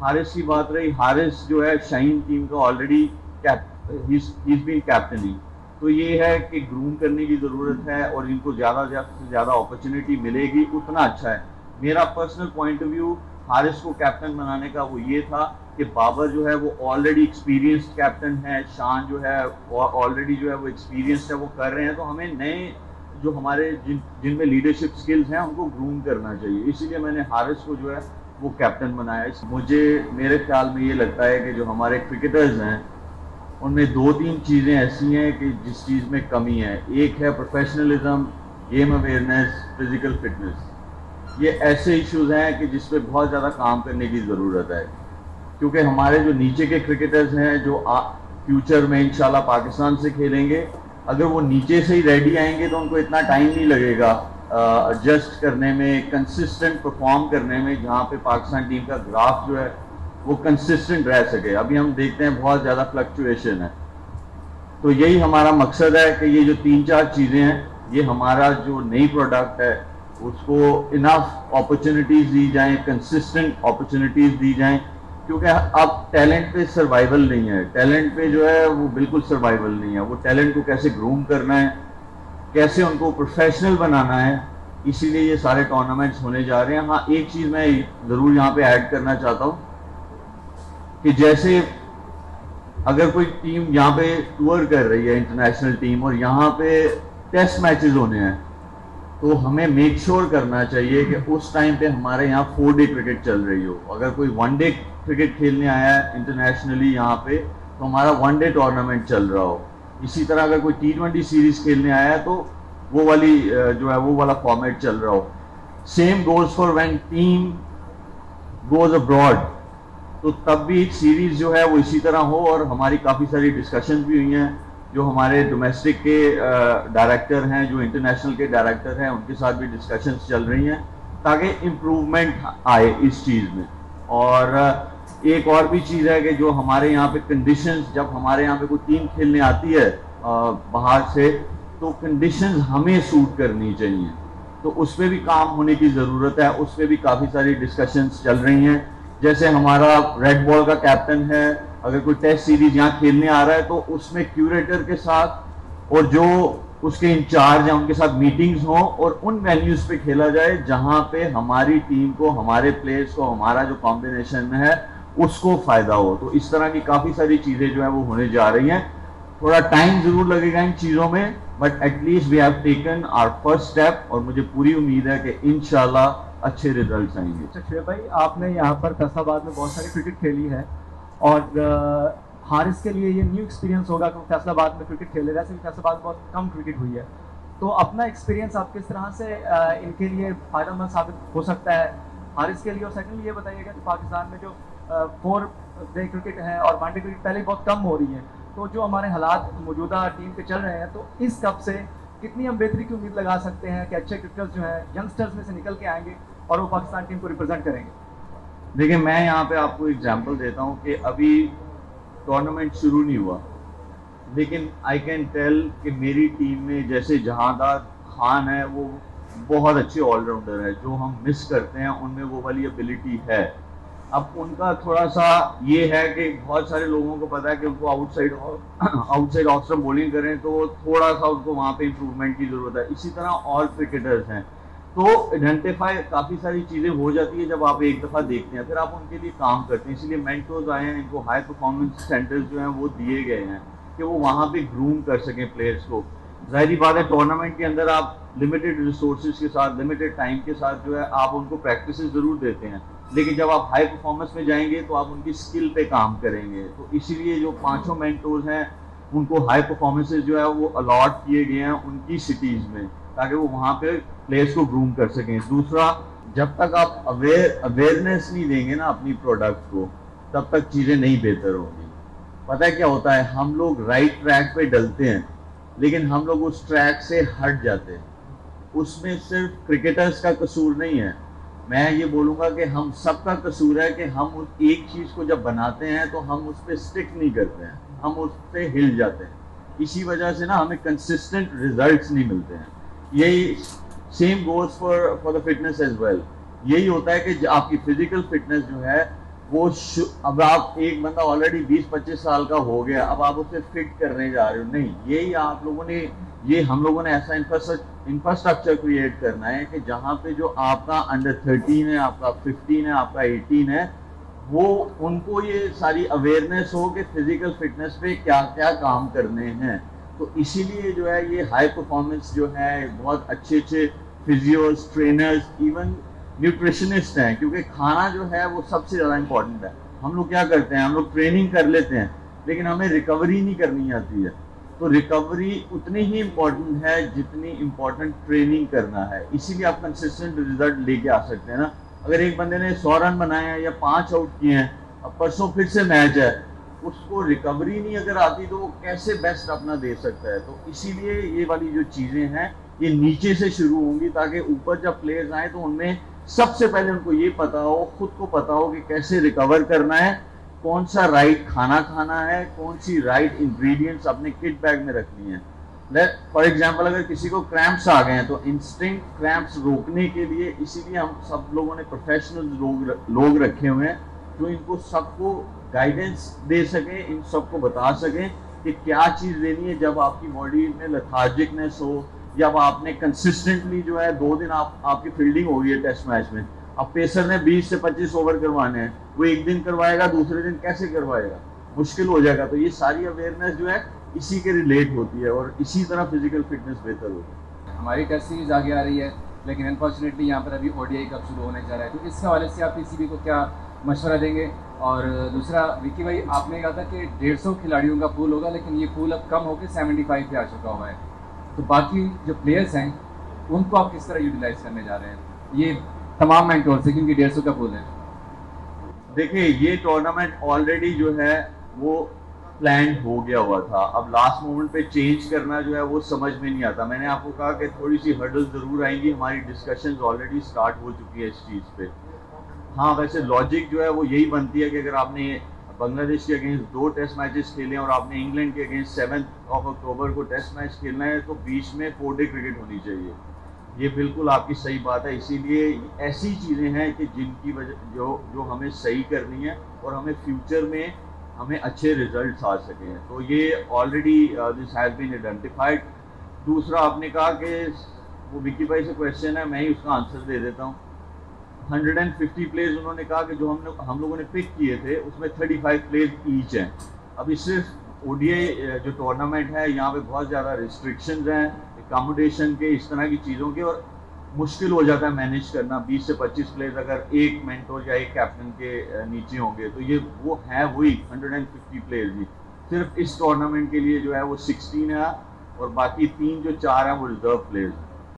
हारिस की बात रही, हारिस जो है शाहीन टीम का ऑलरेडी बीन कैप्टनिंग, तो ये है कि ग्रूम करने की ज़रूरत है और इनको ज़्यादा से ज़्यादा अपॉर्चुनिटी मिलेगी उतना अच्छा है। मेरा personal point of view Haris को कैप्टन बनाने का वो ये था कि बाबर जो है वो ऑलरेडी एक्सपीरियंस्ड कैप्टन है, शान जो है ऑलरेडी जो है वो एक्सपीरियंस्ड है, वो कर रहे हैं, तो हमें नए जो हमारे जिनमें लीडरशिप स्किल्स हैं उनको ग्रूम करना चाहिए। इसीलिए मैंने हारिस को जो है वो कैप्टन बनाया। मुझे मेरे ख्याल में ये लगता है कि जो हमारे क्रिकेटर्स हैं उनमें 2-3 चीज़ें ऐसी हैं कि जिस चीज़ में कमी है। एक है professionalism, game awareness, physical fitness. ये ऐसे इश्यूज हैं कि जिस पे बहुत ज़्यादा काम करने की ज़रूरत है, क्योंकि हमारे जो नीचे के क्रिकेटर्स हैं जो फ्यूचर में इंशाल्लाह पाकिस्तान से खेलेंगे, अगर वो नीचे से ही रेडी आएंगे तो उनको इतना टाइम नहीं लगेगा एडजस्ट करने में, कंसिस्टेंट परफॉर्म करने में, जहाँ पे पाकिस्तान टीम का ग्राफ जो है वो कंसिस्टेंट रह सके। अभी हम देखते हैं बहुत ज़्यादा फ्लक्चुएशन है, तो यही हमारा मकसद है कि ये जो 3-4 चीज़ें हैं, ये हमारा जो नई प्रोडक्ट है उसको इनफ अपॉर्चुनिटीज़ दी जाएं, कंसिस्टेंट अपॉर्चुनिटीज़ दी जाएं, क्योंकि अब टैलेंट पे सर्वाइवल नहीं है, टैलेंट पे जो है वो बिल्कुल सर्वाइवल नहीं है। वो टैलेंट को कैसे ग्रूम करना है, कैसे उनको प्रोफेशनल बनाना है, इसीलिए ये सारे टूर्नामेंट्स होने जा रहे हैं। हाँ, एक चीज़ मैं ज़रूर यहाँ पे ऐड करना चाहता हूँ कि जैसे अगर कोई टीम यहाँ पे टूर कर रही है, इंटरनेशनल टीम, और यहाँ पे टेस्ट मैचेस होने हैं, तो हमें मेक श्योर करना चाहिए कि उस टाइम पे हमारे यहाँ 4 डे क्रिकेट चल रही हो। अगर कोई 1 डे क्रिकेट खेलने आया है इंटरनेशनली यहाँ पे, तो हमारा 1 डे टूर्नामेंट चल रहा हो। इसी तरह अगर कोई T20 सीरीज खेलने आया है तो वो वाली जो है वो वाला फॉर्मेट चल रहा हो। Same goes for when team goes abroad, तो तब भी सीरीज जो है वो इसी तरह हो। और हमारी काफ़ी सारी डिस्कशंस भी हुई हैं, जो हमारे डोमेस्टिक के डायरेक्टर हैं, जो इंटरनेशनल के डायरेक्टर हैं, उनके साथ भी डिस्कशंस चल रही हैं ताकि इम्प्रूवमेंट आए इस चीज़ में। और एक और भी चीज़ है कि जो हमारे यहाँ पे कंडीशंस, जब हमारे यहाँ पे कोई टीम खेलने आती है बाहर से, तो कंडीशंस हमें सूट करनी चाहिए, तो उस पर भी काम होने की ज़रूरत है। उस पर भी काफ़ी सारी डिस्कशंस चल रही हैं। जैसे हमारा रेड बॉल का कैप्टन है, अगर कोई टेस्ट सीरीज यहाँ खेलने आ रहा है तो उसमें क्यूरेटर के साथ और जो उसके इंचार्ज हैं उनके साथ मीटिंग्स हों और उन वेन्यूज पे खेला जाए जहां पे हमारी टीम को, हमारे प्लेयर्स को, हमारा जो कॉम्बिनेशन है उसको फायदा हो। तो इस तरह की काफ़ी सारी चीज़ें जो है वो होने जा रही हैं। थोड़ा टाइम जरूर लगेगा इन चीज़ों में, but at least we have taken our first step, और मुझे पूरी उम्मीद है कि इंशाल्लाह अच्छे रिजल्ट्स आएंगे। अच्छा शुएब भाई, आपने यहाँ पर फैसलाबाद में बहुत सारी क्रिकेट खेली है और हारिस के लिए ये न्यू एक्सपीरियंस होगा कि फैसलाबाद में क्रिकेट खेले, वैसे भी फैसलाबाद में बहुत कम क्रिकेट हुई है, तो अपना एक्सपीरियंस आप किस तरह से इनके लिए फ़ायदेमंद साबित हो सकता है हारिस के लिए। और सेकंडली ये बताइएगा कि पाकिस्तान में जो 4 डे क्रिकेट है और 1 डे क्रिकेट पहले बहुत कम हो रही है, तो जो हमारे हालात मौजूदा टीम पे चल रहे हैं, तो इस कप से कितनी हम बेहतरी की उम्मीद लगा सकते हैं कि अच्छे क्रिकेटर्स जो हैं यंगस्टर्स में से निकल के आएंगे और वो पाकिस्तान टीम को रिप्रेजेंट करेंगे। देखिए, मैं यहाँ पे आपको एग्जांपल देता हूँ कि अभी टूर्नामेंट शुरू नहीं हुआ, लेकिन आई कैन टेल कि मेरी टीम में जैसे जहांदार खान है, वो बहुत अच्छे ऑलराउंडर है। जो हम मिस करते हैं उनमें वो वाली एबिलिटी है। अब उनका थोड़ा सा ये है कि बहुत सारे लोगों को पता है कि उनको आउटसाइड ऑफ स्टंप बॉलिंग करें तो थोड़ा सा उनको वहाँ पे इम्प्रूवमेंट की ज़रूरत है। इसी तरह और क्रिकेटर्स हैं, तो आइडेंटिफाई काफ़ी सारी चीज़ें हो जाती है जब आप एक दफ़ा देखते हैं, फिर आप उनके लिए काम करते हैं। इसीलिए मेंटोर्स आए हैं, इनको हाई परफॉर्मेंस सेंटर्स जो हैं वो दिए गए हैं कि वो वहाँ पे ग्रूम कर सकें प्लेयर्स को। जाहिर बात है, टूर्नामेंट के अंदर आप लिमिटेड रिसोर्सेज के साथ, लिमिटेड टाइम के साथ जो है आप उनको प्रैक्टिस ज़रूर देते हैं, लेकिन जब आप हाई परफॉर्मेंस में जाएंगे तो आप उनकी स्किल पे काम करेंगे। तो इसीलिए जो 5 मेंटोर्स हैं उनको हाई परफॉर्मेंसेज जो है वो अलॉट किए गए हैं उनकी सिटीज़ में, ताकि वो वहाँ पे प्लेयर्स को ग्रूम कर सकें। दूसरा, जब तक आप अवेयरनेस नहीं देंगे ना अपनी प्रोडक्ट को, तब तक चीज़ें नहीं बेहतर होंगी। पता है क्या होता है, हम लोग राइट ट्रैक पे डलते हैं, लेकिन हम लोग उस ट्रैक से हट जाते हैं। उसमें सिर्फ क्रिकेटर्स का कसूर नहीं है, मैं ये बोलूँगा कि हम सबका कसूर है कि हम उस एक चीज़ को जब बनाते हैं तो हम उस पर स्टिक नहीं करते हैं, हम उस पर हिल जाते हैं। इसी वजह से ना हमें कंसिस्टेंट रिजल्ट्स नहीं मिलते हैं। यही same goes for the fitness as well. यही होता है कि आपकी फिजिकल फिटनेस जो है वो अब आप एक बंदा ऑलरेडी 20-25 साल का हो गया, अब आप उसे फिट करने जा रहे हो, नहीं, यही आप लोगों ने, ये हम लोगों ने ऐसा इंफ्रास्ट्रक्चर क्रिएट करना है कि जहाँ पे जो आपका अंडर 13 है, आपका 15 है, आपका 18 है, वो उनको ये सारी अवेयरनेस हो कि फिजिकल फिटनेस पे क्या क्या काम करने हैं। तो इसीलिए जो है ये हाई परफॉर्मेंस जो है, बहुत अच्छे अच्छे फिजियोस, ट्रेनर्स, इवन न्यूट्रिशनिस्ट हैं, क्योंकि खाना जो है वो सबसे ज़्यादा इंपॉर्टेंट है। हम लोग क्या करते हैं, हम लोग ट्रेनिंग कर लेते हैं लेकिन हमें रिकवरी नहीं करनी आती है। तो रिकवरी उतनी ही इम्पोर्टेंट है जितनी इम्पोर्टेंट ट्रेनिंग करना है। इसीलिए आप कंसिस्टेंट रिजल्ट लेके आ सकते हैं ना। अगर एक बंदे ने 100 रन बनाए हैं या 5 आउट किए हैं, अब परसों फिर से मैच है, उसको रिकवरी नहीं अगर आती तो वो कैसे बेस्ट अपना दे सकता है। तो इसीलिए ये वाली जो चीज़ें हैं ये नीचे से शुरू होंगी, ताकि ऊपर जब प्लेयर्स आए तो उनमें सबसे पहले उनको ये पता हो, खुद को पता हो कि कैसे रिकवर करना है, कौन सा राइट खाना खाना है, कौन सी राइट इंग्रेडिएंट्स अपने किट बैग में रखनी है। फॉर एग्जांपल अगर किसी को क्रैम्प्स आ गए हैं तो इंस्टिंक्ट क्रैम्प्स रोकने के लिए, इसीलिए हम सब लोगों ने प्रोफेशनल लोग रखे हुए हैं जो इनको सबको गाइडेंस दे सकें, इन सबको बता सकें कि क्या चीज़ लेनी है जब आपकी बॉडी में लेथार्जिकनेस हो, जब आपने कंसिस्टेंटली जो है 2 दिन आपकी फील्डिंग हो गई है टेस्ट मैच में। अब पेसर ने 20 से 25 ओवर करवाने हैं, वो एक दिन करवाएगा, दूसरे दिन कैसे करवाएगा, मुश्किल हो जाएगा। तो ये सारी अवेयरनेस जो है इसी के रिलेट होती है और इसी तरह फिजिकल फिटनेस बेहतर होती है। हमारी टेस्ट सीरीज आगे आ रही है, लेकिन अनफॉर्चुनेटली यहाँ पर अभी ओडीआई कब शुरू होने जा रहा है, तो इस हवाले से आप पीसीबी को क्या मशवरा देंगे? और दूसरा, विकी भाई, आपने कहा था कि 150 खिलाड़ियों का पूल होगा, लेकिन ये पूल अब कम होकर 75 पे आ चुका हुआ है, तो बाकी जो प्लेयर्स हैं उनको आप किस तरह यूटिलाइज करने जा रहे हैं, ये तमाम मेंटोर से, क्योंकि 150 का पूल है? देखिए, ये टूर्नामेंट ऑलरेडी जो है वो प्लान हो गया हुआ था। अब लास्ट मोमेंट पे चेंज करना जो है वो समझ में नहीं आता। मैंने आपको कहा कि थोड़ी सी हर्डल जरूर आएंगी, हमारी डिस्कशंस ऑलरेडी स्टार्ट हो चुकी है इस चीज़ पे। हाँ, वैसे लॉजिक जो है वो यही बनती है कि अगर आपने बांग्लादेश के अगेंस्ट 2 टेस्ट मैचेस खेले और आपने इंग्लैंड के अगेंस्ट 7 अक्टूबर को टेस्ट मैच खेलना है, तो बीच में 4 डे क्रिकेट होनी चाहिए। ये बिल्कुल आपकी सही बात है। इसीलिए ऐसी चीज़ें हैं कि जिनकी वजह जो हमें सही करनी है और हमें फ्यूचर में हमें अच्छे रिजल्ट्स आ सकें। तो ये already this has been identified. दूसरा, आपने कहा कि वो विकी भाई से क्वेश्चन है, मैं ही उसका आंसर दे देता हूँ। 150 प्लेयर्स उन्होंने कहा कि जो हम लोगों ने पिक किए थे उसमें 35 प्लेयर्स ईच हैं। अभी सिर्फ ओडीआई जो टूर्नामेंट है यहाँ पे बहुत ज़्यादा रिस्ट्रिक्शंस हैं अकोमोडेशन के, इस तरह की चीज़ों के, और मुश्किल हो जाता है मैनेज करना। 20 से 25 प्लेयर्स अगर एक मेंटोर या एक कैप्टन के नीचे होंगे तो ये वो है वही 150 प्लेयर्स ही। सिर्फ इस टूर्नामेंट के लिए जो है वो 16 है और बाकी 3 जो 4 हैं वो रिजर्व प्लेयर्स हैं।